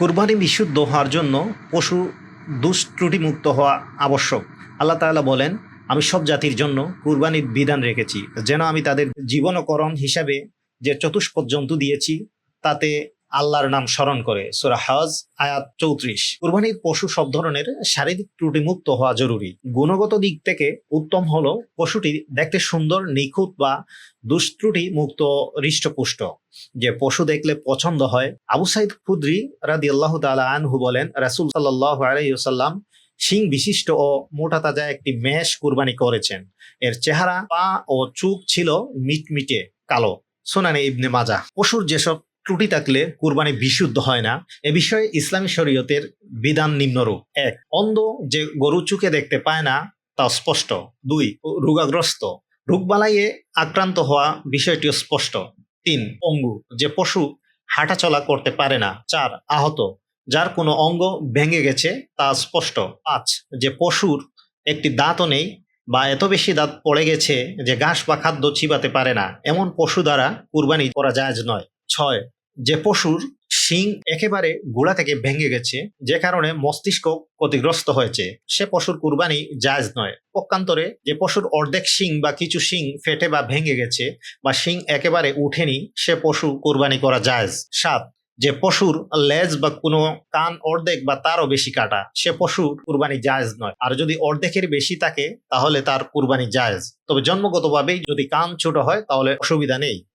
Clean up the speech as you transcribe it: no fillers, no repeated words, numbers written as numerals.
কুরবানি বিশুদ্ধ হওয়ার জন্য পশু দুষ্ত্রুটিমুক্ত হওয়া আবশ্যক। আল্লাহ তাআলা বলেন, আমি সব জাতির জন্য কুরবানির বিধান রেখেছি, যেন আমি তাদের জীবনকরণ হিসাবে যে চতুষ্পদ জন্তু দিয়েছি তাতে আল্লাহর নাম স্মরণ করে। সূরা হজ আয়াত 34। কুরবানির পশু সব ধরনের শারীরিক ত্রুটিমুক্ত হওয়া জরুরি। গুণগত দিক থেকে উত্তম হলো পশুটি দেখতে সুন্দর, নিখুঁত বা দুষ্ত্রুটি মুক্ত, হৃষ্টপুষ্ট, যে পশু দেখলে পছন্দ হয়। আবু সাইদ খুদরি রাদিয়াল্লাহু তাআলা আনহু বলেন, রাসূল সাল্লাল্লাহু আলাইহি ওয়াসাল্লাম শিং বিশিষ্ট ও মোটা তাজা একটি মেষ কুরবানি করেছেন। এর চেহারা, পা ও চোখ ছিল মিটমিটে কালো। সুনানে ইবনে মাজাহ। পশুর যেসব ত্রুটি থাকলে কুরবানি বিশুদ্ধ হয় না, এ বিষয়ে ইসলামী শরীয়তের বিধান নিম্নরূপ: ১. অন্ধ, যে গরু চোখে দেখতে পায় না তা স্পষ্ট। ২. রোগাগ্রস্ত, রোগবালাইয়ে আক্রান্ত হওয়া বিষয়টিও স্পষ্ট। ৩. পঙ্গু, যে পশু হাঁটাচলা করতে পারে না। ৪. আহত, যার কোনো অঙ্গ ভেঙে গেছে তা স্পষ্ট। ৫. যে পশুর একটি দাঁতও নেই বা এত বেশি দাঁত পড়ে গেছে যে ঘাস বা খাদ্য চিবাতে পারে না, এমন পশু দ্বারা কুরবানি করা জায়েজ নয়। ৬. যে পশুর শিং একেবারে গোড়া থেকে ভেঙে গেছে, যে কারণে মস্তিষ্ক ক্ষতিগ্রস্ত হয়েছে, সে পশুর কুরবানি জায়েজ নয়। পক্ষান্তরে যে পশুর অর্ধেক শিং বা কিছু শিং ফেটে বা ভেঙে গেছে বা শিং একেবারে উঠেনি, সে পশু কুরবানি করা জায়েজ। ৭. যে পশুর লেজ বা কোনো কান অর্ধেক বা তারও বেশি কাটা, সে পশুর কুরবানি জায়েজ নয়। আর যদি অর্ধেকের বেশি থাকে তাহলে তার কুরবানি জায়েজ, তবে জন্মগতভাবেই যদি কান ছোট হয় তাহলে অসুবিধা নেই।